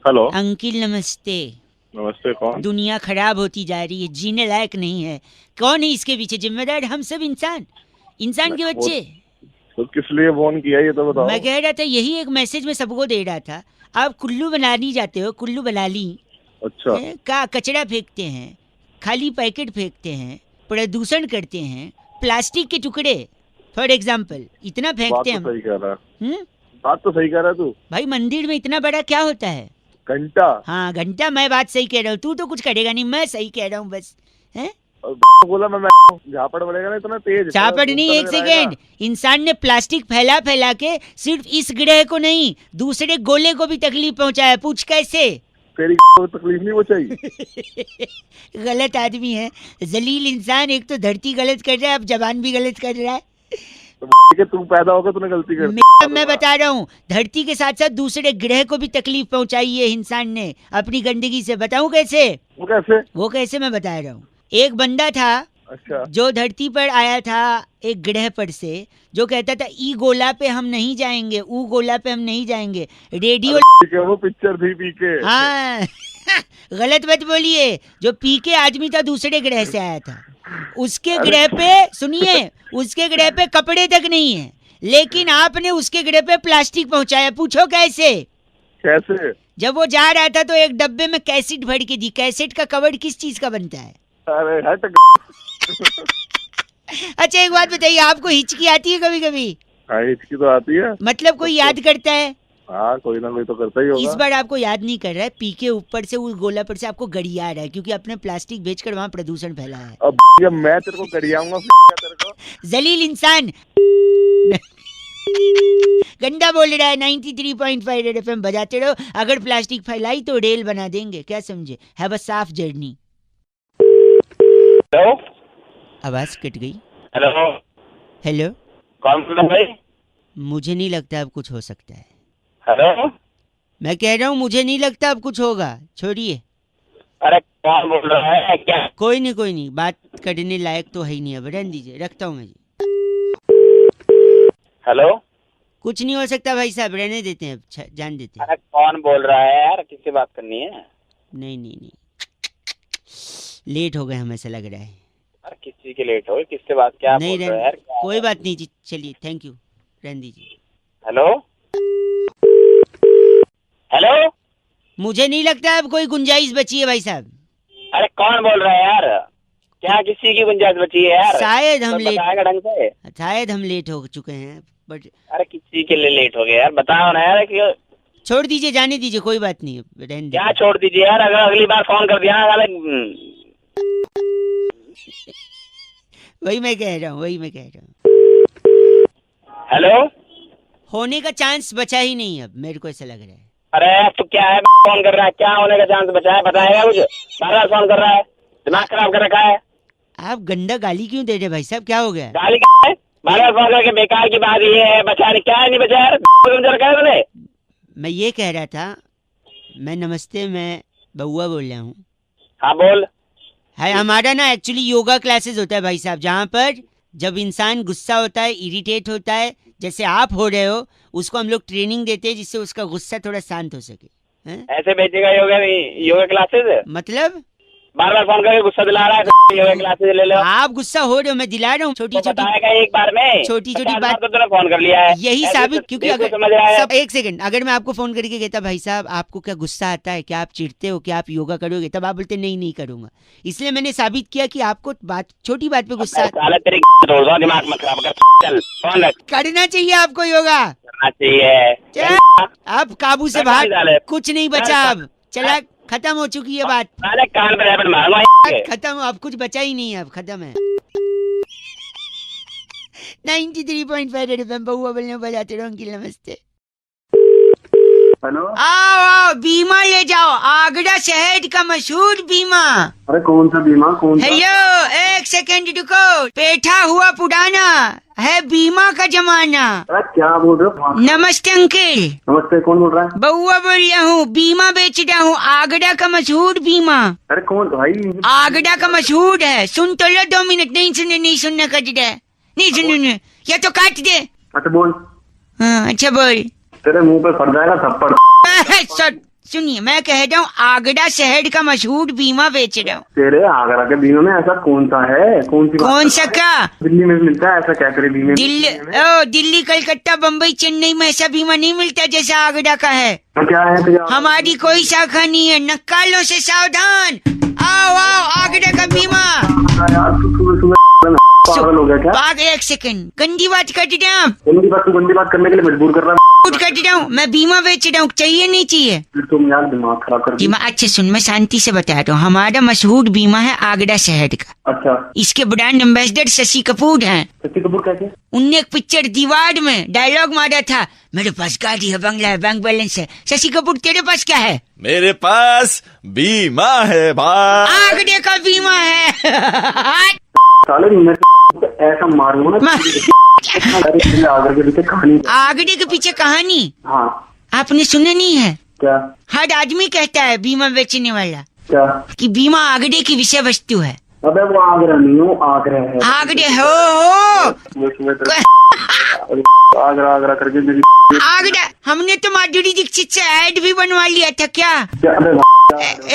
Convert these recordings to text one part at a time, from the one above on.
Hello uncle नमस्ते। नमस्ते। कौन? दुनिया खराब होती जा रही है, जीने लायक नहीं है। कौन है इसके पीछे जिम्मेदार? हम सब इंसान के बच्चे। तो किस लिए फोन किया ये तो बताओ। मैं कह रहा था, यही एक मैसेज मैं सबको दे रहा था। आप कुल्लू बनानी जाते हो, कुल्लू बनाली अच्छा। का कचरा फेंकते हैं, खाली पैकेट फेंकते हैं, प्रदूषण करते हैं, प्लास्टिक के टुकड़े फॉर एग्जाम्पल इतना बात फेंकते तो हैं हम। सही कह रहा है। हम्म? बात तो सही कह रहा है तू। भाई मंदिर में इतना बड़ा क्या होता है? घंटा। हाँ घंटा। मैं बात सही कह रहा हूँ, तू तो कुछ करेगा नहीं, मैं सही कह रहा हूँ बस। हैं? और बोला मैं झापड़ पड़ेगा ना इतना तेज। चापड़ नहीं, एक सेकेंड। इंसान ने प्लास्टिक फैला फैला के सिर्फ इस ग्रह को नहीं, दूसरे गोले को भी तकलीफ पहुंचाया। पूछ कैसे? तेरी को तकलीफ नहीं पहुंचाई। गलत आदमी है, जलील इंसान। एक तो धरती गलत कर रहा है, अब जबान भी गलत कर रहा है। तो तू पैदा होगा तूने गलती कर दी। मैं बता रहा हूँ, धरती के साथ साथ दूसरे ग्रह को भी तकलीफ पहुंचाई है इंसान ने अपनी गंदगी से। बताऊं कैसे? वो कैसे? मैं बता रहा हूँ। एक बंदा था, अच्छा। जो धरती पर आया था एक ग्रह पर से, जो कहता था ई गोला पे हम नहीं जाएंगे, ऊ गोला पे हम नहीं जाएंगे। रेडियो वो पिक्चर थी पीके। हाँ गलत मत बोलिए। जो पी के आदमी था दूसरे ग्रह से आया था, उसके ग्रह पे, सुनिए, उसके ग्रह पे कपड़े तक नहीं है, लेकिन आपने उसके ग्रह पे प्लास्टिक पहुंचाया। पूछो कैसे? कैसे? जब वो जा रहा था तो एक डब्बे में कैसेट भर के दी। कैसेट का कवर किस चीज का बनता है? अरे हट। अच्छा एक बात बताइए, आपको हिचकी आती है कभी कभी? हाँ हिचकी तो आती है। मतलब कोई याद करता है? हाँ कोई ना कोई तो करता ही होगा। इस बार आपको याद नहीं कर रहा है, पी के ऊपर से उस गोला पर से आपको गड़िया रहा है, क्योंकि आपने प्लास्टिक बेचकर वहाँ प्रदूषण फैलाया है। अब जब मैं तेरे को गरियाऊंगा तेरे को। जलील इंसान। गंदा बोल रहा है। 93.5 रेड एफएम बजाते रहो। अगर प्लास्टिक फैलाई तो रेल बना देंगे, क्या समझे? हैव अ साफ जर्नी। हेलो। आवाज कट गई। हेलो। हेलो। कौन बोल रहा भाई? मुझे नहीं लगता अब कुछ हो सकता है। हेलो। मैं कह रहा हूँ मुझे नहीं लगता अब कुछ होगा, छोड़िए। अरे कौन बोल रहा है क्या? कोई नहीं, बात करने लायक तो है ही नहीं अब, रहने दीजिए, रखता हूँ मैं जी। हेलो। कुछ नहीं हो सकता भाई साहब, रहने देते हैं, जान देते हैं। अरे कौन बोल रहा है यार? किससे बात करनी है? नहीं, लेट हो गए हम, ऐसा लग रहा है। अरे किस चीज के लेट हो? किससे बात? क्या नहीं बोल रहे हो यार? कोई बात नहीं जी, चलिए, थैंक यू, रहने दीजिए। हेलो। हेलो। मुझे नहीं लगता अब कोई गुंजाइश बची है भाई साहब। अरे कौन बोल रहा है यार? क्या किसी की गुंजाइश बची है यार? शायद हम लेट बताएगा ढंग से। हो चुके हैं, बट अरे किसी के लिए लेट हो गए यार? बताओ ना यार कि छोड़ दीजिए, जाने दीजिए, कोई बात नहीं, रहने क्या दीजिए। छोड़ दीजिए यार? अगर अगली बार फोन कर दिया ना वही मैं कह रहा हूँ। हेलो। होने का चांस बचा ही नहीं अब, मेरे को ऐसा लग रहा है। अरे तो क्या है, फोन कर रहा है? क्या होने का चांस बचा है? बताएगा कुछ? बार बार फोन कर रहा है, दिमाग खराब कर रखा है। आप गंदा गाली क्यों दे रहे भाई साहब? क्या हो गया? गाली क्या है? बार बार फोन करके बेकार की बात ये है, बचा नहीं, क्या है नहीं बचा यार? मैंने मैं ये कह रहा था, नमस्ते, मैं बउआ बोल रहा हूँ। हाँ बोल। है हमारा ना एक्चुअली योगा क्लासेस होता है भाई साहब, जहाँ पर जब इंसान गुस्सा होता है, इरिटेट होता है, जैसे आप हो रहे हो, उसको हम लोग ट्रेनिंग देते हैं जिससे उसका गुस्सा थोड़ा शांत हो सके। ऐसे बेचेगा योगा क्लासेस? मतलब बार बार फोन करके गुस्सा दिला रहा है, योगा क्लासेस ले लो। आप गुस्सा हो रहे हो, मैं दिला रहा हूँ। छोटी एक बार में छोटी बात तो तूने फोन कर लिया है, यही साबित, क्योंकि अगर समझ रहा है। सब एक सेकंड, अगर मैं आपको फोन करके कहता भाई साहब आपको क्या गुस्सा आता है, क्या आप चिढ़ते हो, क्या आप योगा करोगे, तब आप बोलते नहीं करूंगा। इसलिए मैंने साबित किया कि आपको छोटी बात पे गुस्सा दिमाग मत खराब कर। चल फोन रख। करना चाहिए आपको योगा। करना चाहिए। अब काबू से बाहर कुछ नहीं बचा, अब चला, खत्म हो चुकी है बात, कान पे मारूंगा। खत्म, अब कुछ बचा ही नहीं है, अब खत्म है। 93.5 रेड एफएम बउआ बोलने बजाते रहो। अंकिल नमस्ते। हेलो। आओ बीमा ले जाओ, आगरा शहर का मशहूर बीमा। अरे कौन सा बीमा? कौन सा? हेलो एक सेकंड रुको, बैठा हुआ पुराना है बीमा का जमाना। अरे क्या बोल रहे हो? नमस्ते अंकिल। नमस्ते, कौन बोल रहा है? बउआ बोल रहा हूँ, बीमा बेच रहा हूँ, आगरा का मशहूर बीमा। अरे कौन भाई? आगरा का मशहूर है, सुन तो लो, 2 मिनट। नहीं सुनने का है, नहीं सुनने, या तो काट दे। अच्छा बोल। हाँ अच्छा बोल। तेरे मुंह पे फट जाएगा थप्पड़। सुनिए, मैं कह रहा हूँ आगरा शहर का मशहूर बीमा बेच रहा हूँ। तेरे आगरा के बीमे में ऐसा कौन सा है? कौन सी बात कौन कर सा रहा है? का? दिल्ली में भी मिलता है ऐसा क्या तेरे बीमे में? दिल्ली कलकत्ता बम्बई चेन्नई में ऐसा बीमा नहीं मिलता जैसा आगरा का है। तो क्या है तेरा? हमारी कोई शाखा नहीं है, नक्कालों से सावधान। आओ आओ, आगरा का बीमा। यार तू सुबह सुबह पागल हो गया क्या? बाग एक सेकंड, गंदी बात कर रहे हैं आप। गंदी बात करने के लिए मजबूर कर रहा है। कर रहा हूँ मैं, बीमा बेच रहा हूँ, चाहिए नहीं चाहिए? तुम यार दिमाग खराब कर दिया। बीमा अच्छा सुन, मैं शांति से बता रहा हूँ, हमारा मशहूर बीमा है आगरा शहर का। अच्छा, इसके ब्रांड एम्बेसडर शशि कपूर हैं। शशि कपूर कैसे? उनने एक पिक्चर दीवार में डायलॉग मारा था, मेरे पास गाड़ी है, बंगला है, बैंक बैलेंस है। शशि कपूर तेरे पास क्या है? मेरे पास बीमा है भाई। आगरे का बीमा है। साले मैं ऐसा मारूंगा ना। आगरा के पीछे कहानी। आगरे के पीछे कहानी? हाँ। आपने सुना नहीं है? क्या? हर आदमी कहता है बीमा बेचने वाला क्या? कि बीमा आगरे की विषय वस्तु है। अबे वो आगरा नहीं हो, आगरा है। आगरे हो आगरा आगरा करके मेरी आगरा। हमने तो माधुरी दीक्षित से ऐड भी बनवा लिया था क्या?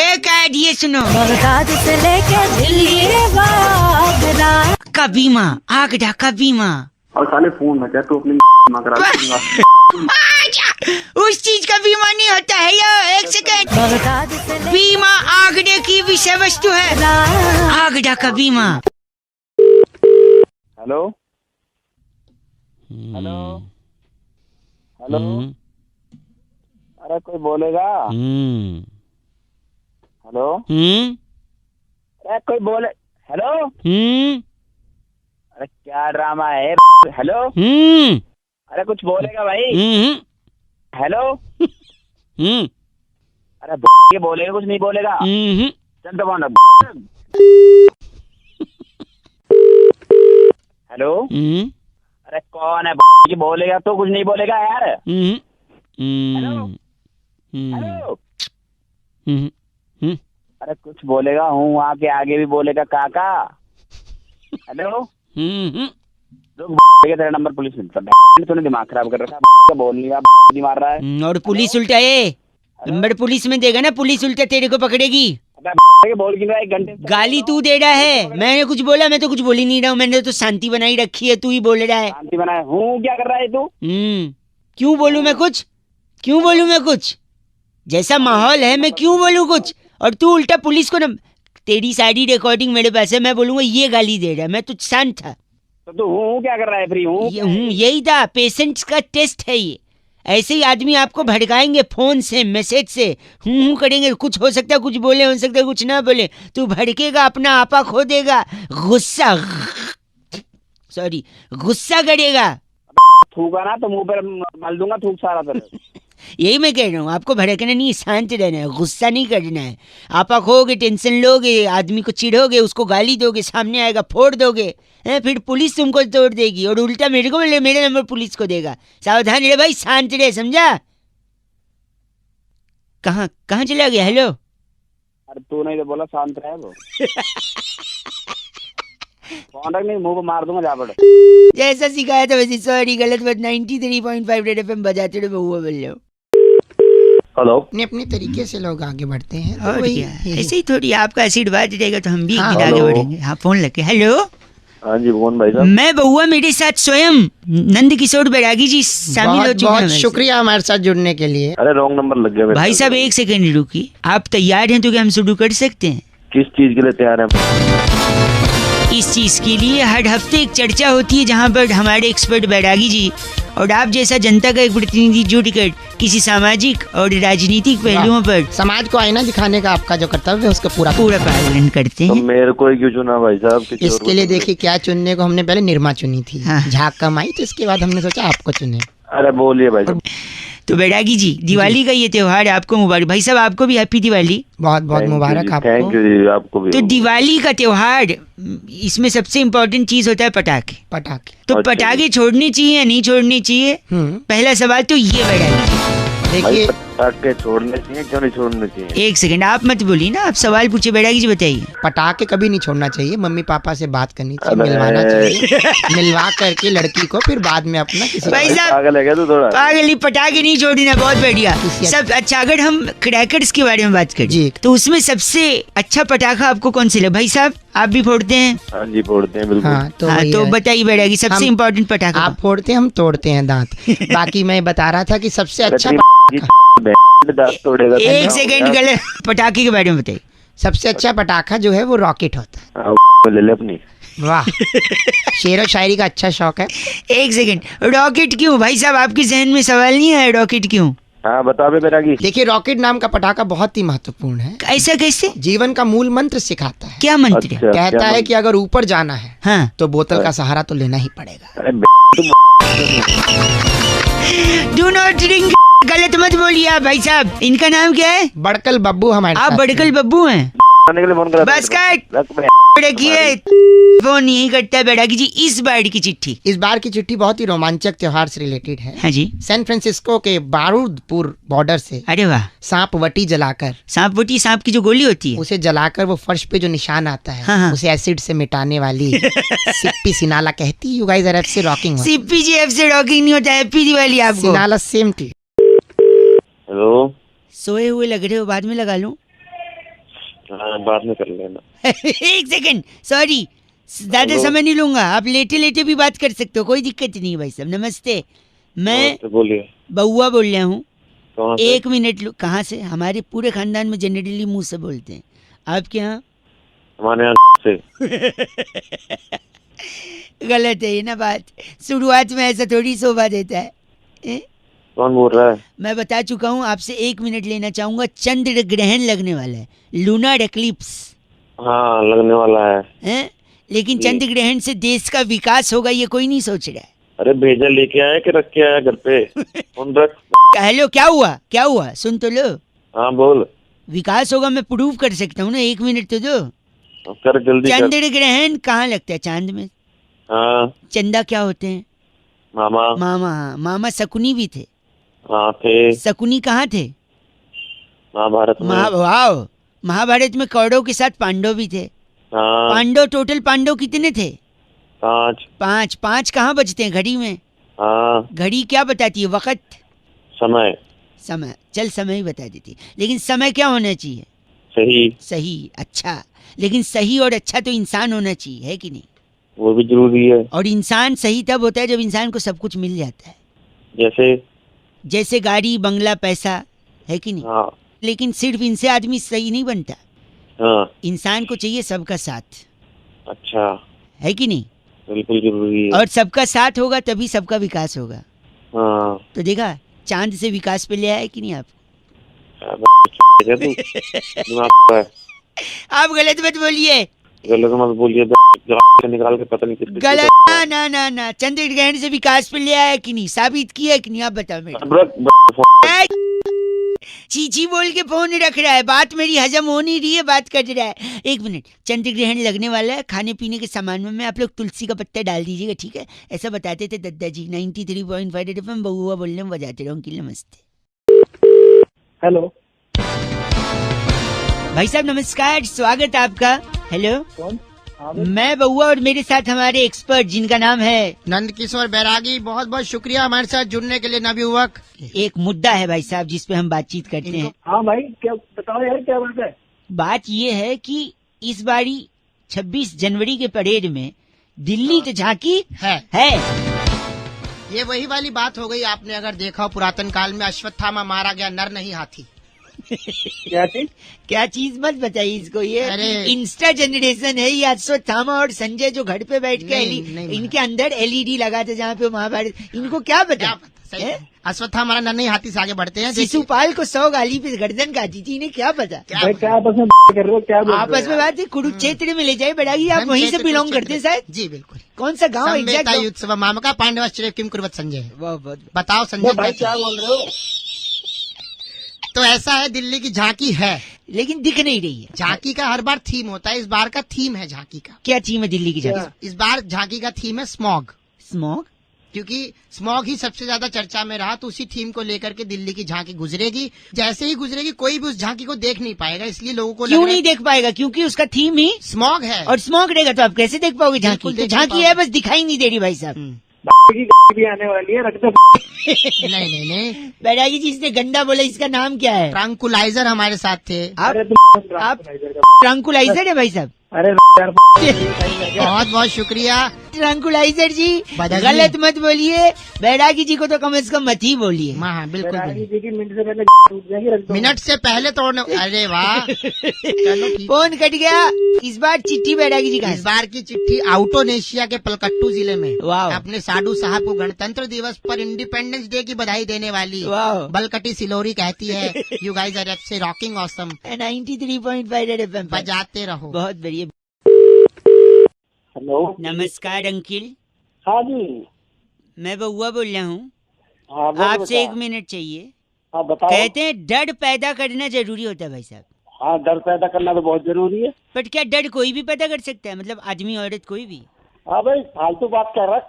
एक ऐड ये सुनो, बगदाद से लेके दिल्ली आगरा का बीमा, आगरा का बीमा। और साले फोन बचा तो अपनी करा। उस चीज का बीमा नहीं होता है ये। एक सेकंड, बगदाद से बीमा आगरे की विषय वस्तु है, आगरा का बीमा। हेलो हेलो हेलो, अरे कोई बोलेगा? हेलो, अरे कोई बोले? हेलो, अरे क्या ड्रामा है? हेलो, अरे कुछ बोलेगा भाई? हेलो, अरे ये बोलेगा कुछ नहीं बोलेगा? चल तो फोन रख। हेलो, अरे कौन है? ये बोलेगा तो कुछ नहीं बोलेगा यार। हेलो हेलो, अरे कुछ बोलेगा? हूँ वहाँ के आगे भी बोलेगा काका। हेलो, तेरा नंबर पुलिस में। तूने दिमाग खराब कर रखा है, बोल नहीं रहा, मार रहा है। और पुलिस उल्टा है, नंबर पुलिस में देगा ना, पुलिस उल्टा तेरे को पकड़ेगी। बोल क्यों रहा है? एक घंटे गाली तू दे रहा है, मैंने कुछ बोला? मैं तो कुछ बोल ही नहीं रहा हूँ, मैंने तो शांति बनाई रखी है, तू ही बोल रहा है। शांति बनाए हूँ, क्या कर रहा है तू? क्यों बोलूं मैं कुछ? क्यों बोलूं मैं कुछ? जैसा माहौल है मैं क्यों बोलूं कुछ? और तू उल्टा पुलिस को न, तेरी सारी रिकॉर्डिंग मेरे पास है, मैं बोलूंगा ये गाली दे रहा है, मैं तो शांत था। तो तू हूँ क्या कर रहा है? फ्री हूँ, यही था, पेशेंट्स का टेस्ट है ये। ऐसे ही आदमी आपको भड़काएंगे फोन से, मैसेज से, हूँ करेंगे, कुछ हो सकता है कुछ बोले, हो सकता है कुछ ना बोले, तू भड़केगा, अपना आपा खो देगा, गुस्सा गुस्सा करेगा। थूका ना तो मुंह पर मल दूंगा थूक सारा तरह। यही मैं कह रहा हूँ, आपको भड़कना नहीं, शांत रहना है, गुस्सा नहीं करना है। आपा खोगे, टेंशन लोगे, आदमी को चिढ़ोगे, उसको गाली दोगे, सामने आएगा फोड़ दोगे, फिर पुलिस तुमको तोड़ देगी और उल्टा मेरे को बोले, मेरा नंबर पुलिस को देगा। सावधान रहे भाई, शांत रहे, समझा? कहाँ चला गया? हेलो, अरे तू नहीं तो बोला शांत रहे वो। फोन रख, नहीं मुंह को मार दूंगा जा पड़े। जैसा सिखाया था वैसे। सॉरी, गलत बात। 93.5 रेड एफएम बजाते रहे, बहुआ बोल रहे हो। हेलो, अपने तरीके से लोग आगे बढ़ते हैं तो और वही क्या, ऐसे ही थोड़ी आपका आशीर्वाद रहेगा तो हम भी एक दिन आगे हेलो। बढ़ेंगे। हाँ, फोन लगे। हेलो, हाँ जी कौन भाई साहब? मैं बहुआ, मेरे साथ स्वयं नंद किशोर बैरागी जी शामिल हो बहुत चुके हैं। बहुत शुक्रिया हमारे साथ जुड़ने के लिए। अरे रॉन्ग नंबर लग गया मेरे भाई पास। साहब एक सेकंड रुकिए, आप तैयार हैं तो क्या हम शुरू कर सकते हैं? किस चीज के लिए तैयार है? इस चीज के लिए हर हफ्ते एक चर्चा होती है जहां पर हमारे एक्सपर्ट बैरागी जी और आप जैसा जनता का एक प्रतिनिधि जुटकर किसी सामाजिक और राजनीतिक पहलुओं पर समाज को आईना दिखाने का आपका जो कर्तव्य है उसका पूरा पालन करते तो हैं। मेरे को ही क्यों चुना भाई साहब? किसी और इसके को लिए चुना? देखिए क्या चुनने को, हमने पहले निर्मा चुनी थी, हाँ। झाक कम आई, तो इसके बाद हमने सोचा आपको चुने। अरे बोलिए भाई साहब। तो बैरागी जी, दिवाली का ये त्योहार आपको मुबारक। भाई साहब आपको भी हैप्पी दिवाली। बहुत बहुत मुबारक थैंक आपको। यू जी, आपको भी। तो दिवाली का त्योहार, इसमें सबसे इम्पोर्टेंट चीज होता है पटाखे। पटाखे। तो अच्छा पटाखे छोड़ने चाहिए या नहीं छोड़ने चाहिए? पहला सवाल तो ये बैरागी जी। देखिए पटाखे छोड़ने चाहिए, क्यों नहीं छोड़ने चाहिए? एक सेकंड, आप मत बोलिए ना, आप सवाल पूछे बैरागी जी, बताइए। पटाखे कभी नहीं छोड़ना चाहिए, मम्मी पापा से बात करनी चाहिए, अबे। मिलवाना चाहिए, मिलवा करके लड़की को फिर बाद में अपना किसी भाई साहब, पागल है क्या तू थोड़ा? पागल ही, पटाखे नहीं छोड़ना, बहुत बढ़िया सब। अच्छा, अगर हम क्रैकर्स के बारे में बात करें जी। तो उसमें सबसे अच्छा पटाखा आपको कौन सा लगा? भाई साहब, आप भी फोड़ते हैं? हाँ जी, फोड़ते हैं बिल्कुल। हाँ तो हाँ, वही तो है। बताइए बैरागी, सबसे हम- इम्पोर्टेंट पटाखा। आप फोड़ते हैं, हम तोड़ते हैं दांत। बाकी मैं बता रहा था कि सबसे अच्छा दांत तोड़ेगा तो एक क्या सेकंड, होगा? गलत, पटाखे के बारे में बताइए। सबसे अच्छा पटाखा जो है वो रॉकेट होता है। हाँ, ले ले अपनी। वाह, शेर व शायरी का अच्छा शौक है। एक सेकंड, रॉकेट क्यों भाई साहब? आपके जहन में सवाल नहीं है रॉकेट क्यों? हाँ बता बे बैरागी। देखिए, रॉकेट नाम का पटाखा बहुत ही महत्वपूर्ण है, ऐसा कैसे? जीवन का मूल मंत्र सिखाता है। क्या मंत्र है? अच्छा, कहता क्या है मंत्र? कि अगर ऊपर जाना है हाँ, तो बोतल का सहारा तो लेना ही पड़ेगा। अरे डू नॉट ड्रिंक। गलत मत बोलिए आप भाई साहब। इनका नाम क्या है? बड़कल बब्बू हमारे आप साथ बड़कल हैं। बब्बू हैं? खाने के लिए फोन करा था बस मेरे कट। को। रख बे। रखिए, फोन नहीं करता है बैरागी जी। इस बार की चिट्ठी। इस बार की चिट्ठी बहुत ही रोमांचक त्योहार से रिलेटेड है। हाँ जी। सैन फ्रांसिस्को के बारूदपुर बॉर्डर से अरे वाह, सांप वटी जलाकर, सांप वटी, सांप की जो गोली होती है। उसे जलाकर वो फर्श पे जो निशान आता है, हाँ, हाँ। उसे एसिड से मिटाने वाली सिप्पी सिनाला कहती है, यू गाइस आर एफ से रॉकिंग। सीपीजीएफ से रॉकिंग नहीं होता, हैप्पी दिवाली आपको। सिनाला सेम टू। हेलो। सोए हुए लग रहे हो, बाद में लगा लूं? हाँ, बाद में कर लेना। एक सेकंड, सॉरी, ज्यादा हेलो। समय नहीं लूंगा। आप लेटे लेटे भी बात कर सकते हो, कोई दिक्कत नहीं है भाई साहब। नमस्ते, मैं तो बोलिए। बउआ बोल रहा हूँ। कहाँ से? 1 मिनट कहाँ से? हमारे पूरे खानदान में जनरली मुंह से बोलते हैं। आपके यहाँ? हमारे यहाँ से। गलत है ये ना बात। शुरुआत में ऐसा थोड़ी शोभा देता है। कौन बोल रहा है? मैं बता चुका हूँ, आपसे 1 मिनट लेना चाहूंगा। चंद्र ग्रहण लगने वाला है, लूनर एक्लिप्स हाँ, लगने वाला है। है, लेकिन जी। चंद्र ग्रहण से देश का विकास होगा ये कोई नहीं सोच रहा है। अरे भेजा लेके आया कि रख के आया घर पे? फोन रख। हेलो, क्या हुआ? क्या हुआ? सुन तो लो। हाँ बोल। विकास होगा, मैं प्रूव कर सकता हूँ ना। 1 मिनट तो दो। कर जल्दी कर। चंद्र ग्रहण कहाँ लगता है? चांद में। हाँ चंदा क्या होते हैं? मामा। मामा। हाँ, मामा शकुनी भी थे। हाँ थे। शकुनी कहाँ थे? महाभारत में। वाह, महाभारत में कौरवों के साथ पांडव भी थे। हाँ। पांडव, टोटल पांडव कितने थे? 5। 5। 5 कहाँ बजते हैं घड़ी में? हाँ। घड़ी क्या बताती है? वक्त, समय। समय। चल, समय ही बता देती है, लेकिन समय क्या होना चाहिए? सही। सही। अच्छा, लेकिन सही और अच्छा तो इंसान होना चाहिए, है कि नहीं? वो भी जरूरी है। और इंसान सही तब होता है जब इंसान को सब कुछ मिल जाता है। जैसे गाड़ी, बंगला, पैसा, है कि नहीं? हाँ। लेकिन सिर्फ इनसे आदमी सही नहीं बनता। हाँ। इंसान को चाहिए सबका साथ, अच्छा। है कि नहीं? बिल्कुल जरूरी है। और सबका साथ होगा तभी सबका विकास होगा। हाँ। तो देखा, चांद से विकास पे ले आया कि नहीं आप? क्या तू? दिमाग का है। आप गलत मत बोलिए। गलत मत बोलिए। निकाल के पता नहीं किसके गलत ना ना ना। चंद्र ग्रहण से विकास पे ले आया कि नहीं? साबित किया कि नहीं? आप बताओ मेरे। चीची बोल के फोन रख रहा है, बात मेरी हजम हो नहीं रही है, बात कर रहा है। 1 मिनट, चंद्र ग्रहण लगने वाला है। खाने पीने के सामान में आप लोग तुलसी का पत्ता डाल दीजिएगा, ठीक है? ऐसा बताते थे दादाजी। 93.5 FM बउआ बोलने में बजाते रहो। अंकिल नमस्ते। हेलो। भाई साहब नमस्कार, स्वागत है आपका। हेलो, कौन? मैं बउआ और मेरे साथ हमारे एक्सपर्ट जिनका नाम है नंद किशोर बैरागी, बहुत बहुत शुक्रिया हमारे साथ जुड़ने के लिए नवयुवक। एक मुद्दा है भाई साहब जिस पे हम बातचीत करते हैं। हाँ भाई, क्या बताओ यार, क्या बात है? बात ये है कि इस बारी 26 जनवरी के परेड में दिल्ली तो झांकी है। ये वही वाली बात हो गई, आपने अगर देखा हो पुरातन काल में अश्वत्थामा मारा गया, नर नहीं हाथी। क्या चीज? क्या चीज मत बताइए इसको, ये अरे। इंस्टा जनरेशन है ये। अश्वत्थामा और संजय जो घर पे बैठ के नहीं, इनके अंदर LED लगा था जहाँ पे महाभारत, इनको क्या पता? सही है? अश्वत्थामा नर नहीं हाथी से आगे बढ़ते हैं। शिशुपाल को 100 गाली पे गर्दन काटी थी, इन्हें क्या पता? भाई क्या आपस में कर रहे हो? क्या बोल रहे हो आपस में यार? बात है, कुरुक्षेत्र में ले जाए बैरागी। आप वहीं से बिलोंग करते हैं शायद? जी बिल्कुल। कौन सा गाँव एग्जैक्ट? युत्सव मामका पांडवाश्चर्य किम कुर्वत संजय। बहुत बताओ संजय भाई क्या बोल रहे हो? तो ऐसा है, दिल्ली की झांकी है, लेकिन दिख नहीं रही है। झांकी का हर बार थीम होता है, इस बार का थीम है झांकी का। क्या थीम है दिल्ली की झांकी? इस बार झांकी का थीम है स्मॉग। स्मॉग? क्योंकि स्मॉग ही सबसे ज्यादा चर्चा में रहा, तो उसी थीम को लेकर के दिल्ली की झांकी गुजरेगी। जैसे ही गुजरेगी कोई भी उस झांकी को देख नहीं पाएगा, इसलिए लोगों को क्यों नहीं देख पाएगा? क्योंकि उसका थीम ही स्मॉग है और स्मॉग रहेगा, तो आप कैसे देख पाओगे झांकी? बिल्कुल तो देख झांकी नहीं है, बस दिखाई नहीं दे रही भाई साहब। की भी आने वाली है, रख दो। नहीं बैरागी जी, इसने गंदा बोला, इसका नाम क्या है? ट्रंकुलाइजर हमारे साथ थे। आप ट्रंकुलाइजर है भाई साहब? अरे यार बहुत बहुत शुक्रिया ट्रंकुलाइजर जी, बदल गलत मत बोलिए। बैरागी जी को तो कम से कम मत ही बोलिए। हाँ बिल्कुल जी की मिनट से पहले टूट जाएगी, रख दो। मिनट से पहले तोड़ने। अरे वाह, चलो ठीक। फोन कट गया। इस बार चिट्ठी बैरागी जी का। इस बार की चिट्ठी आउटोनेशिया के पलकट्टू जिले में वाह। अपने साधु साहब को गणतंत्र दिवस पर इंडिपेंडेंस डे की बधाई देने वाली वाह। बलकटी सिलोरी कहती है, यू गाइस आर एब्से रॉकिंग ऑसम, 93.5 रेड एफएम पर। बजाते रहो। बहुत बढ़िया। हेलो, नमस्कार अंकिल, हाँ जी, मैं बउआ बोल रहा हूँ। हाँ बोलो आपसे बेटा। 1 मिनट चाहिए। हाँ बताओ। कहते हैं डर पैदा करना जरूरी होता है भाई साहब, हाँ, डर पैदा करना तो बहुत जरूरी है। बट क्या डर कोई भी पैदा कर सकता है? मतलब आदमी औरत कोई भी? हाँ भाई, फालतू बात कर रहा है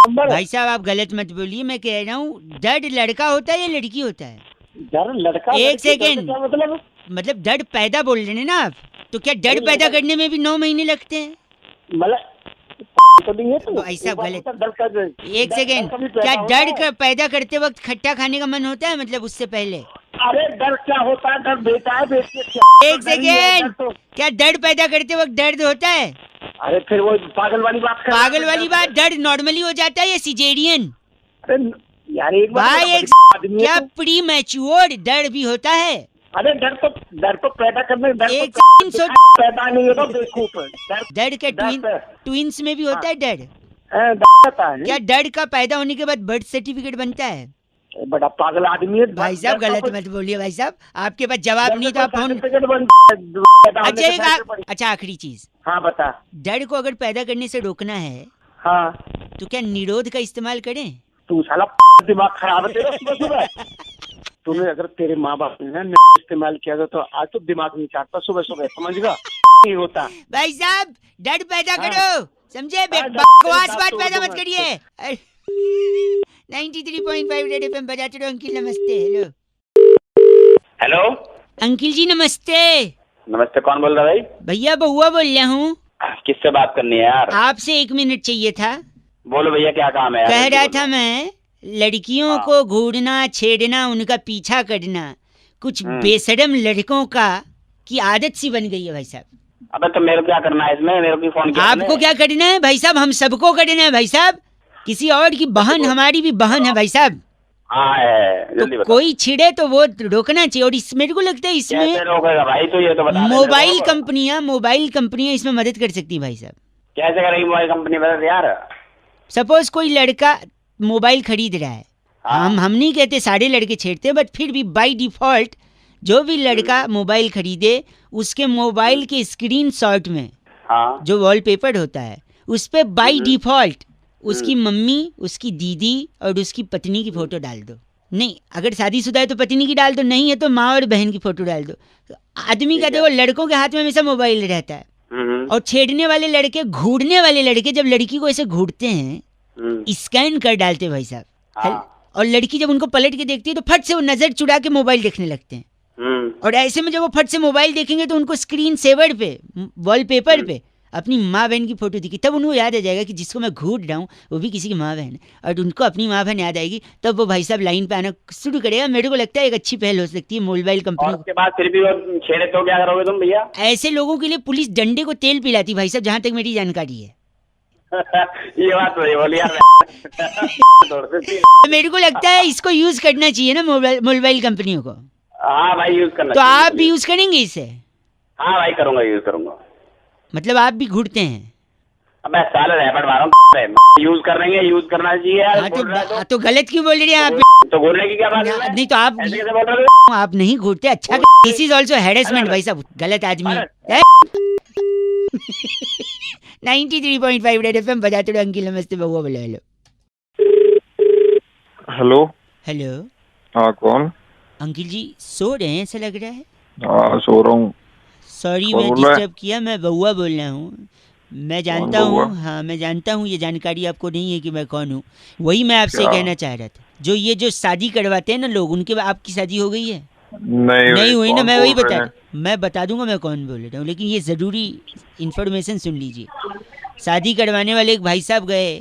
नंबर। भाई साहब आप गलत मत बोलिए, मैं कह रहा हूँ डर लड़का होता है या लड़की होता है? डर लड़का। एक लड़की, सेकेंड। डर का क्या मतलब? मतलब डर पैदा बोल रहे हैं ना आप, तो क्या डर पैदा करने में भी 9 महीने लगते हैं? मतलब तो नहीं है, तो भाई साहब गलत। डर का एक सेकेंड, क्या डर पैदा करते वक्त खट्टा खाने का मन होता है? मतलब उससे पहले? अरे डर क्या होता है? डर बेटा है, बेटे। एक सेकेंड, क्या डर पैदा करते वक्त दर्द होता है? अरे फिर वो पागल वाली बात कर। पागल वाली बात। दर्द नॉर्मली हो जाता है या सिजेरियन? अरे यार एक भाई एक आदमी क्या प्री मैच्योर डर भी होता है? अरे डर तो पैदा करने, डर एक तो सेकंड सोच। पैदा नहीं होता बेवकूफ। डर के ट्विंस में भी होता है डर? है क्या डर का पैदा होने के बाद बर्थ सर्टिफिकेट बनता है? बड़ा पागल आदमी है भाई साहब गलत मत बोलिए भाई साहब, आपके पास जवाब नहीं तो आप फोन। अच्छा आखिरी चीज, हाँ बता। डर को अगर पैदा करने से रोकना है हाँ, तो क्या निरोध का इस्तेमाल करें? तू साला दिमाग खराब है तेरा सुबह। तूने अगर तेरे माँ बाप ने इस्तेमाल किया तो आज तो दिमाग नहीं चाटता सुबह सुबह, समझ गया? नहीं होता भाई साहब, डर पैदा करो, समझे? हाँ, बकवास बात तो पैदा मत करिए। 93.5 रेड एफएम बजाते रहो। अंकिल नमस्ते। हेलो हेलो, अंकिल जी नमस्ते। नमस्ते, कौन बोल रहा है भाई? भैया बउआ बोल रहा हूँ। किससे बात करनी है यार? आपसे 1 मिनट चाहिए था। बोलो भैया, क्या काम है यार? कह रहा था मैं, लड़कियों को घूरना, छेड़ना, उनका पीछा करना कुछ बेशरम लड़कों का की आदत सी बन गई है भाई साहब। अबे तो मेरे को क्या करना है इसमें? मेरे को फोन किया आपको क्या करना है भाई साहब? हम सबको करना है भाई साहब। किसी और की बहन हमारी भी बहन है भाई साहब। हाँ है, जल्दी तो बताओ। कोई छिड़े तो वो रोकना चाहिए। और मेरे को लगता है कैसे इसमें रोकेगा भाई? तो ये तो बता दे मोबाइल मेरे को। कंपनियां इसमें मदद कर सकती है भाई साहब। कैसे करेगी मोबाइल कंपनी? बता यार। सपोज कोई लड़का मोबाइल खरीद रहा है, हाँ। हम नहीं कहते सारे लड़के छेड़ते, बट फिर भी बाय डिफॉल्ट जो भी लड़का मोबाइल खरीदे उसके मोबाइल के स्क्रीनशॉट में हाँ। जो वॉलपेपर होता है उस पे बाय डिफॉल्ट उसकी मम्मी, उसकी दीदी और उसकी पत्नी की फोटो डाल दो। नहीं, अगर शादीशुदा है तो पत्नी की डाल दो, नहीं है तो माँ और बहन की फोटो डाल दो। आदमी का देखो, लड़कों के हाथ में हमेशा मोबाइल रहता है। और छेड़ने वाले लड़के, घूरने वाले लड़के जब लड़की को ऐसे घूरते हैं, स्कैन कर डालते भाई साहब। हाँ। और लड़की जब उनको पलट के देखती है तो फट से वो नजर चुरा के मोबाइल देखने लगते हैं। और ऐसे में जब वो फट से मोबाइल देखेंगे तो उनको स्क्रीन सेवर पे, वॉलपेपर पे अपनी माँ बहन की फोटो दिखी, तब उनको याद आ जाएगा कि जिसको मैं घूर रहा हूँ वो भी किसी की माँ बहन है, और उनको अपनी माँ बहन याद आएगी, तब वो भाई साहब लाइन पे आना शुरू करेगा। मेरे को लगता है एक अच्छी पहल हो सकती है मोबाइल कंपनी। उसके बाद फिर भी वो छेड़े तो क्या करोगे तुम भैया? ऐसे लोगों के लिए पुलिस डंडे को तेल पिलाती भाई साहब, जहाँ तक मेरी जानकारी है। ये बात तो ये बोली यार। मेरे को लगता है इसको यूज करना चाहिए ना मोबाइल कंपनियों को। हाँ भाई, यूज करना तो चाहिए। आप भी यूज करेंगे इसे? हाँ भाई, करूंगा, यूज करूंगा। मतलब आप भी घूरते हैं? अब मैं साल रैपट मार रहा हूँ, यूज करेंगे, यूज करना चाहिए यार। हाँ तो गलत क्यों बोल रहे हैं आप? तो बोलने की क्या बात है? नहीं तो आप ऐसे कैसे बोल रहे हो? आप नहीं घूरते। अच्छा, दिस इज ऑल्सो हैरेसमेंट भाई साहब, गलत आदमी। 93.5 रेड एफएम बजाते रहो। अंकिल नमस्ते। बउआ बोले हेलो। हेलो। हेलो हाँ कौन? अंकिल जी सो रहे हैं ऐसा लग रहा है। हाँ सो रहा हूँ। सॉरी कौन मैं बोल रहा है? डिस्टर्ब किया, मैं बउआ बोल रहा हूँ। मैं जानता कौन हूँ, हुआ? हाँ मैं जानता हूँ, ये जानकारी आपको नहीं है कि मैं कौन हूँ। वही मैं आपसे क्या? कहना चाह रहा था, जो ये जो शादी करवाते हैं ना लोग, उनके आपकी शादी हो गई है? नहीं नहीं हुई ना, कौन मैं वही बोल रहे मैं बता दूंगा मैं कौन बोल रहा हूँ, लेकिन ये ज़रूरी इन्फॉर्मेशन सुन लीजिए। शादी करवाने वाले एक भाई साहब गए,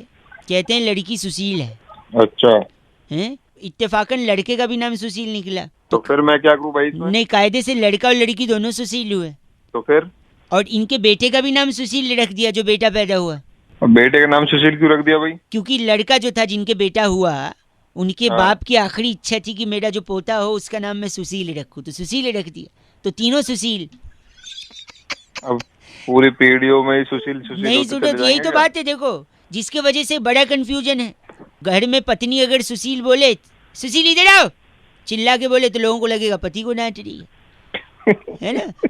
कहते हैं लड़की सुशील है, हैं? अच्छा, हैं? इत्तेफाकन लड़के का भी नाम सुशील निकला। तो फिर मैं क्या करूँ भाई इसमें? नहीं, कायदे से लड़का और लड़की दोनों सुशील हुए, तो फिर और इनके बेटे का भी नाम सुशील रख दिया, जो बेटा पैदा हुआ। अब बेटे का नाम सुशील क्यों रख दिया भाई? क्योंकि लड़का जो था, जिनके बेटा हुआ, उनके हाँ। बाप की आखिरी इच्छा थी कि मेरा जो पोता हो उसका नाम मैं सुशील रखूं, तो सुशील रख दिया, तो तीनों सुशील। अब पूरी पीढ़ियों में ही सुशील सुशील नहीं होते सुनो, चले यही जाएंगे तो क्या? बात है, देखो जिसके वजह से बड़ा कंफ्यूजन है। घर में पत्नी अगर सुशील बोले, सुशील इधर आओ, चिल्ला के बोले, तो लोगों को लगेगा पति को डांट रही है ना।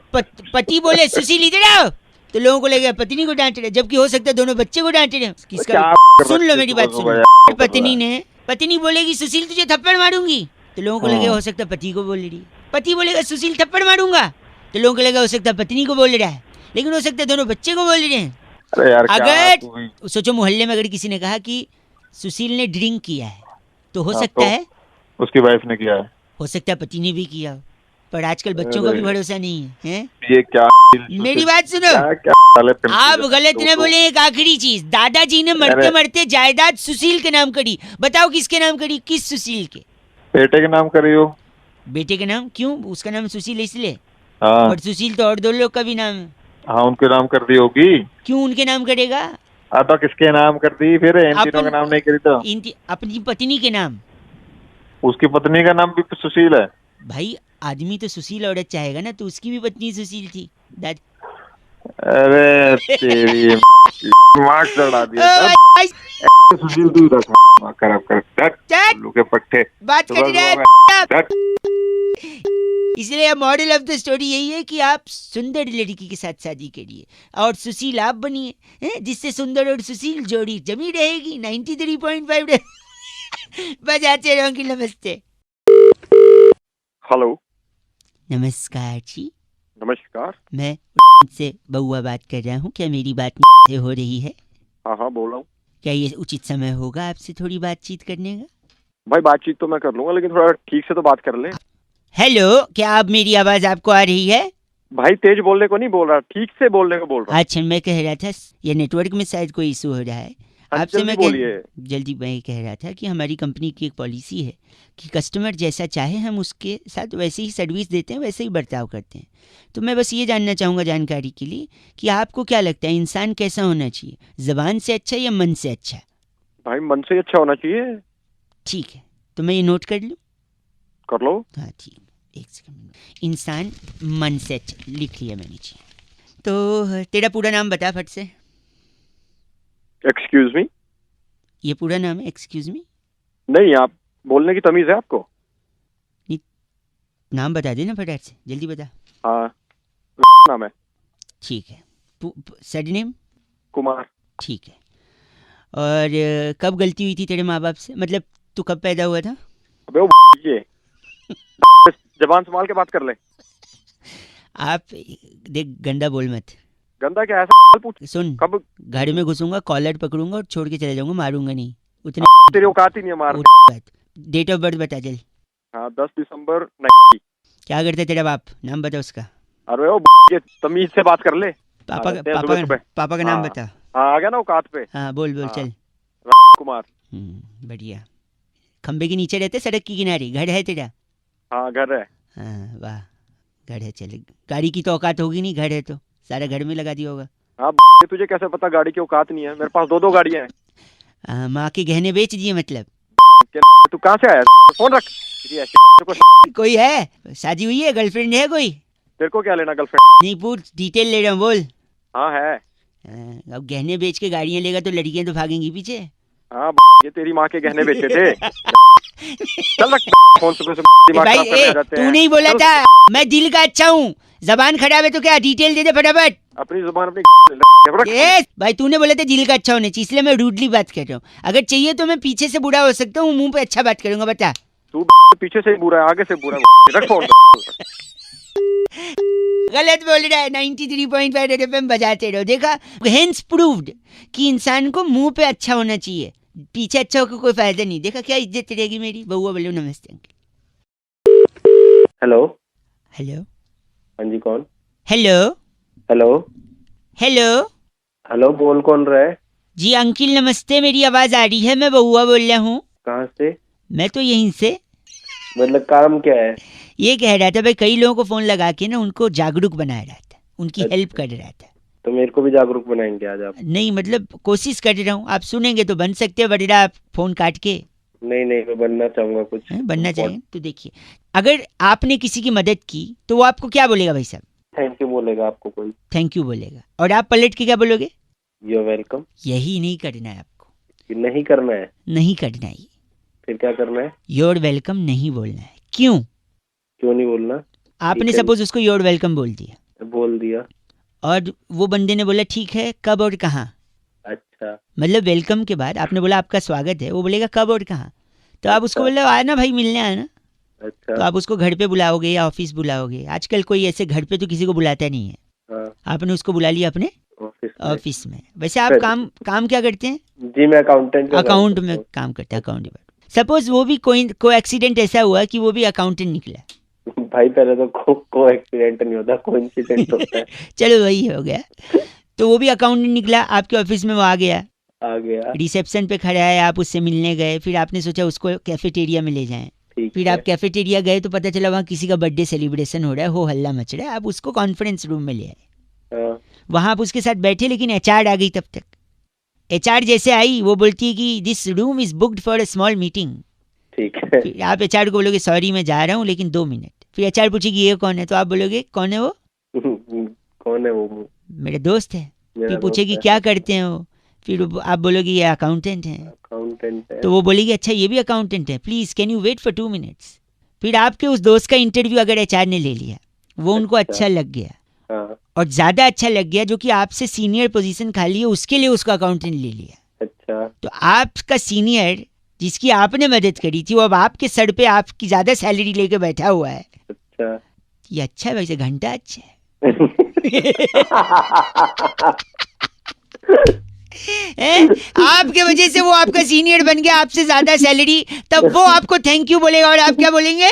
पति बोले सुशील इधर आओ, तो लोगों को लगेगा पत्नी को डांट रहे, जबकि हो सकता है दोनों बच्चे को डांट रहे हैं। किसका? क्या सुन लो बच्चे मेरी को बात, बोलो सुनो। भाई, पत्नी बोलेगी सुशील तुझे थप्पड़ मारूंगी, तो लोगों को लगेगा हो सकता है पति को बोल रही है। पति बोलेगा सुशील थप्पड़ मारूंगा, तो लोगों को लगेगा हो सकता है पत्नी को बोल रहा है, लेकिन हो सकता है दोनों बच्चे को बोल रहे हैं। अरे यार क्या अगर तू भी- सोचो, मोहल्ले में अगर किसी ने कहा कि सुशील ने ड्रिंक किया है, तो हो हाँ, सकता तो है, उसकी वाइफ ने किया है। हो सकता है पति ने भी किया हो, पर आजकल बच्चों का भी अरे। भरोसा नहीं है, हैं? ये क्या मेरी बात सुनो, क्या क्या गलत confusion आप है? गलत तो- न बोले। एक आखिरी चीज, दादाजी ने मरते अरे। मरते जायदाद सुशील के नाम करी, बताओ किसके नाम करी? किस सुशील के? बेटे के नाम करी हो? बेटे के नाम क्यों? उसका नाम सुशील है इसलिए, हाँ और सुशील तो और दो लोग का भी नाम है। हाँ, उनके नाम कर दी होगी। क्यों उनके नाम करेगा? हाँ तो किसके नाम कर दी फिर? इन तीनों अपन- का नाम नहीं करी तो? अपनी पत्नी के नाम। उसकी पत्नी का नाम भी सुशील है। भाई आदमी तो सुशील औरत चाहेगा ना, तो उसकी भी पत्नी सुशील थी। दाद अरे तेरी दिमाग चढ़ा दिया भाई, सुशील तू रख कर चट, उल्लू के पट्टे बात कर सुबह रहे सुबह हैं। में- इसलिए मॉडल ऑफ द स्टोरी यही है कि आप सुंदर लड़की के साथ शादी करिए और सुशील आप बनिए, हैं? जिससे सुंदर और सुशील जोड़ी जमी रहेगी। 93.5 बजाते रहो कि नमस्ते। हेलो, नमस्कार जी, नमस्कार। मैं से बउआ बात कर रहा हूँ। क्या मेरी बात से हो रही है? हाँ हाँ, बोल रहा हूँ क्या ये उचित समय होगा आपसे थोड़ी बातचीत करने का? भाई। बातचीत तो मैं कर लूंगा, लेकिन थोड़ा ठीक से तो बात कर ले हेलो, क्या आप मेरी आवाज आपको आ रही है? भाई। तेज बोलने को नहीं बोल रहा, ठीक से बोलने को बोल रहा। अच्छा, मैं कह रहा था ये नेटवर्क में शायद कोई इशू हो रहा है। हाँ, आपसे जल्दी मैं बोलिए। जल्दी मैं कह रहा था कि हमारी कंपनी की एक पॉलिसी है कि कस्टमर जैसा चाहे हम उसके साथ वैसे ही सर्विस देते हैं, वैसे ही बर्ताव करते हैं। तो मैं बस ये जानना चाहूँगा जानकारी के लिए कि आपको क्या लगता है इंसान कैसा होना चाहिए, ज़बान से अच्छा या मन से अच्छा? भाई मन से ही अच्छा होना चाहिए। ठीक है, तो मैं ये नोट कर लूँ? कर लो। हाँ ठीक, एक सेकंड। इंसान मन से अच्छा, लिख लिया मैंने जी। तो तेरा पूरा नाम बता फट से। Excuse me? ये पूरा नाम है? एक्सक्यूज मी नहीं, आप बोलने की तमीज है आपको? नाम बता देना फटाफट से, जल्दी बता। हाँ, नाम है ठीक है। सरनेम? कुमार। ठीक है। और कब गलती हुई थी तेरे माँ बाप से, मतलब तू कब पैदा हुआ था? अबे वो ये जबान संभाल के बात कर ले। आप देख, गंदा बोल मत। गंदा क्या है? ऐसा पूछ। सुन, कब? घर में घुसूंगा, कॉलर पकड़ूंगा और छोड़ के चले जाऊंगा, मारूंगा नहीं। उतने तेरी औकात ही नहीं है मार। डेट ऑफ बर्थ बता जल। हाँ, 10 दिसंबर 90। क्या करता है तेरा बाप, नाम बता उसका। अरे वो ये तमीज से बात कर ले। पापा आते हैं सुबह। पापा का नाम हाँ। बता। हाँ, आ गया ना औकात पे। हाँ बोल बोल, हाँ। चल। कुमार। बढ़िया। खंबे के नीचे रहते, सड़क की किनारे घर है तेरा? हाँ, घर है। हाँ वाह, घर है। चल, गाड़ी की तो औकात होगी नहीं, घर है तो सारा घर में लगा दिया होगा। हाँ, तुझे कैसे पता गाड़ी की औकात नहीं है? मेरे पास 2 गाड़ियां हैं। माँ के गहने बेच दिए मतलब? तू कहाँ से आया? फोन रख। कोई है, शादी हुई है, गर्लफ्रेंड है कोई? तेरे को क्या लेना गर्लफ्रेंड? नहीं पूछ, डिटेल ले रहा हूँ, बोल। हाँ है। अब गहने बेच के गाड़ियाँ लेगा तो लड़कियाँ तो भागेंगी पीछे। हाँ, ये तेरी माँ के गहने बेचे थे। चल रख फोन, सुबह से दिमाग भाई खराब करने आ जाते तू हैं। नहीं बोला चल, था मैं दिल का अच्छा हूँ, जबान खराब है तो क्या, डिटेल दे दे फटाफट। अपनी जुबान अपनी भाई तूने बोला था दिल का अच्छा होने चाहिए, इसलिए मैं रूडली बात कर रहा हूँ। अगर चाहिए तो मैं पीछे से बुरा हो सकता हूँ, मुंह पे अच्छा बात करूंगा, बता। तू पीछे से बुरा है, आगे से बुरा है। रख फोन। गलत बोल रहा है। 93.5 रेड एफएम बजाते रहो। देखा, हेंस प्रूव्ड कि इंसान को मुंह पे अच्छा होना चाहिए, पीछे अच्छा होकर कोई फायदा नहीं। देखा क्या इज्जत रहेगी मेरी। बउआ बोलो नमस्ते अंकल। हेलो हेलो हाँ जी कौन? हेलो हेलो हेलो हेलो बोल कौन रहा है? जी अंकिल नमस्ते, मेरी आवाज आ रही है? मैं बउआ बोल रहा हूँ। कहाँ से? मैं तो यहीं से। मतलब काम क्या है? ये कह रहा था भाई, कई लोगों को फोन लगा के ना उनको जागरूक बना रहा था, उनकी हेल्प कर रहा था। तो मेरे को भी जागरूक बनाएंगे आज आप? नहीं मतलब कोशिश कर रहा हूँ, आप सुनेंगे तो बन सकते हैं, वरना आप फोन काट के। नहीं नहीं मैं बनना चाहूंगा कुछ। बनना चाहिए तो देखिए, अगर आपने किसी की मदद की तो वो आपको क्या बोलेगा भाई साहब? थैंक यू बोलेगा आपको कोई? थैंक यू बोलेगा। और आप पलट के क्या बोलोगे? You welcome. यही नहीं करना है आपको। नहीं करना है? नहीं करना है। फिर क्या करना है? योर वेलकम नहीं बोलना है। क्यों? क्यों नहीं बोलना? आपने सपोज उसको योर वेलकम बोल दिया। बोल दिया और वो बंदे ने बोला ठीक है, कब और कहाँ? अच्छा मतलब वेलकम के बाद आपने बोला आपका स्वागत है, वो बोलेगा कब और कहाँ? तो आप उसको बोले आना भाई, मिलने आना। अच्छा तो आप उसको घर पे बुलाओगे या ऑफिस बुलाओगे? आजकल कोई ऐसे घर पे तो किसी को बुलाता नहीं है। हाँ, आपने उसको बुला लिया अपने ऑफिस में। वैसे आप काम क्या करते हैं? जी मैं अकाउंटेंट। अकाउंट में काम करते हैं, अकाउंट डिपार्टमेंट। सपोज वो भी कोई एक्सीडेंट ऐसा हुआ कि वो भी अकाउंटेंट निकला। भाई पहले तो को एक्सीडेंट नहीं होता, कोइंसिडेंट होता है। चलो वही हो गया। तो वो भी अकाउंटेंट निकला, आपके ऑफिस में वो आ गया, रिसेप्शन पे खड़ा है, आप उससे मिलने गए, फिर आपने सोचा उसको कैफेटेरिया में ले जाएं। फिर आप कैफेटेरिया गए तो पता चला वहाँ किसी का बर्थडे सेलिब्रेशन हो रहा है, हो हल्ला मच रहा है। आप उसको कॉन्फ्रेंस रूम में ले आए, वहाँ आप उसके साथ बैठे, लेकिन एचआर आ गई तब तक। एचआर जैसे आई वो बोलती है कि this room is booked for a small meeting. ठीक है। फिर आप एचआर को बोलोगे सॉरी मैं जा रहा हूँ लेकिन 2 मिनट। फिर एचआर पूछेगी ये कौन है, तो आप बोलोगे कौन है वो? कौन है वो? मेरे दोस्त है। फिर पूछेगी क्या करते हैं वो? फिर आप बोलोगे ये अकाउंटेंट है। तो वो बोलेगी अच्छा ये भी अकाउंटेंट है, please can you wait for 2 minutes. फिर आपके उस दोस्त का इंटरव्यू अगर एचआर ने ले लिया, वो उनको अच्छा लग गया और ज्यादा अच्छा लग गया, जो कि आपसे सीनियर पोजीशन खाली है उसके लिए उसको अकाउंटेंट ले लिया। अच्छा तो आपका सीनियर जिसकी आपने मदद करी थी वो अब आपके सर पे आपकी ज्यादा सैलरी लेके बैठा हुआ है। अच्छा ये अच्छा है वैसे, घंटा अच्छा है। आपके वजह से वो आपका सीनियर बन गया, आपसे ज्यादा सैलरी, तब वो आपको थैंक यू बोलेगा और आप क्या बोलेंगे?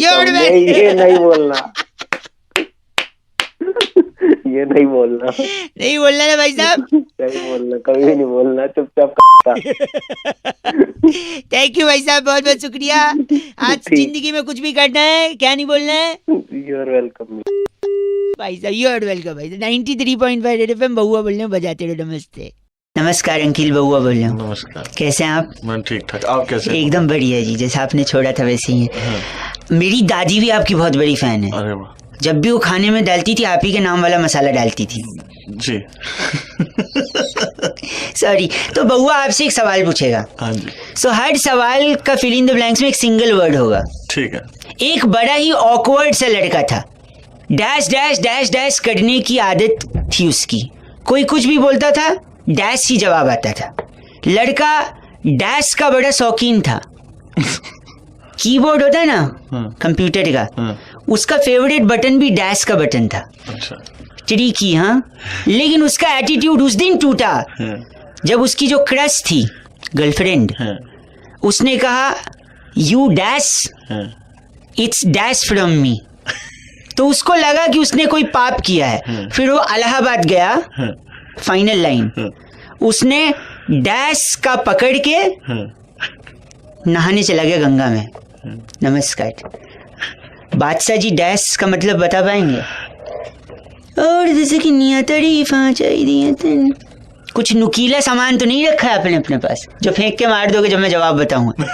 योर ये नहीं बोलना। ये नहीं बोलना। नहीं बोलना ना भाई साहब। नहीं बोलना, कभी भी नहीं बोलना, चुपचाप। थैंक यू भाई साहब, बहुत बहुत शुक्रिया। आज जिंदगी में कुछ भी करना है क्या नहीं बोलना है? यूर वेलकम भाई साहब, यूर वेलकम भाई। 93.5 रेड एफएम बउआ बोल रहे हो, बजाते रहो। नमस्ते। नमस्कार अंकिल, बउआ बोल रहा हूँ। नमस्कार। कैसे हैं आप? मैं ठीक ठाक, आप कैसे? एकदम बढ़िया जी, जैसा आपने छोड़ा था वैसे ही है। मेरी दादी भी आपकी बहुत बड़ी फैन है। अरे वाह। जब भी वो खाने में डालती थी आप ही के नाम वाला मसाला डालती थी। जी। सॉरी। तो बउआ आपसे एक सवाल पूछेगा। हाँ जी। सो हर सवाल का फिल इन द ब्लैंक्स में एक सिंगल वर्ड होगा। ठीक है। एक बड़ा ही ऑकवर्ड सा लड़का था, डैश डैश डैश डैश करने की आदत थी उसकी। कोई कुछ भी बोलता था डैश ही जवाब आता था। लड़का डैश का बड़ा शौकीन था। कीबोर्ड होता है ना कंप्यूटर का, उसका फेवरेट बटन भी डैश का बटन था। अच्छा। ट्रिकी हाँ। लेकिन उसका एटीट्यूड उस दिन टूटा जब उसकी जो क्रश थी, गर्लफ्रेंड, उसने कहा you dash it's dash from me. तो उसको लगा कि उसने कोई पाप किया है। फिर वो इलाहाबाद गया, फाइनल लाइन, उसने डैश का पकड़ के नहाने चला गया गंगा में। नमस्कार। बादशाह जी डैश का मतलब बता पाएंगे? और जैसे कि निया तारीफां चाहिए, कुछ नुकीला सामान तो नहीं रखा है आपने अपने पास जो फेंक के मार दोगे जब मैं जवाब बताऊंगा?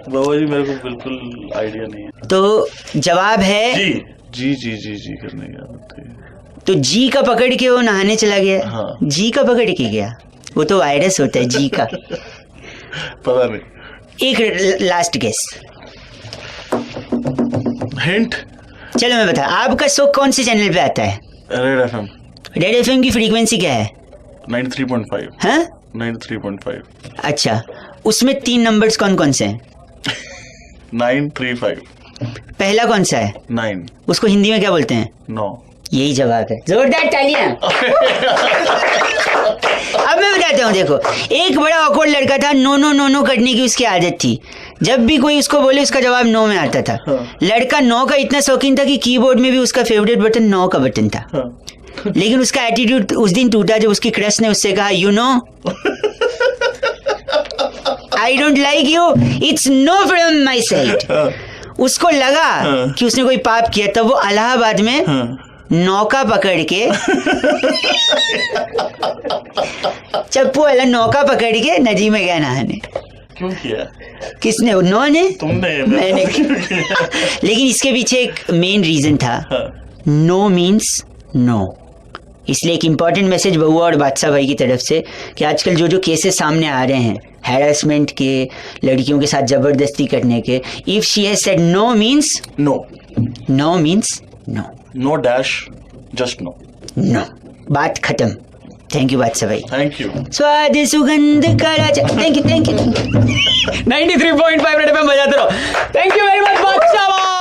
बाबा जी मेरे को बिल्कुल आइडिया नहीं है। तो जवाब है जी जी जी जी जी करने की आदत है। तो जी का पकड़ के वो नहाने चला गया। हाँ। जी का पकड़ के गया, वो तो वायरस होता है जी का। पता नहीं। एक लास्ट गेस, हिंट। चलो मैं बता, आपका शो कौन से चैनल पे आता है? Red FM. रेड एफएम की फ्रीक्वेंसी क्या है? 93.5। हाँ 93.5। अच्छा, उसमें 3 नंबर्स कौन कौन से हैं? 935। पहला कौन सा है? 9. उसको हिंदी में क्या बोलते हैं? No. यही जवाब है, जोरदार तालियां। अब मैं बताता हूँ, देखो, एक बड़ा ऑकवर्ड लड़का था, नो नो नो नो करने की उसकी आदत थी। जब भी कोई उसको बोले उसका जवाब नो में आता था। लड़का नो का इतना शौकीन था कि कीबोर्ड में भी उसका फेवरेट बटन नो का बटन था। लेकिन उसका एटीट्यूड उस दिन टूटा जब उसकी क्रश ने उससे कहा, you know I don't like you, it's know from my side. उसको लगा कि उसने कोई पाप किया, तब वो इलाहाबाद में नौका पकड़ के चप्पू वाला नौका पकड़ के नदी में गया नहाने। क्यों किया? किसने? उन्होंने? तुमने? मैंने। लेकिन इसके पीछे एक मेन रीजन था, नो मीन्स नो। इसलिए एक इम्पॉर्टेंट मैसेज बउआ और बादशाह भाई की तरफ से कि आजकल जो जो केसेस सामने आ रहे हैं हैरेसमेंट के, लड़कियों के साथ जबरदस्ती करने के, if she has said no means No. No means no. No dash, just no. No, बात खत्म। थैंक यू बादशाह भाई। Thank you. स्वाद सुगंध का राजा। थैंक यू 93.5 रेड एफएम बजाते रहो। थैंक यू वेरी मच बादशाह भाई।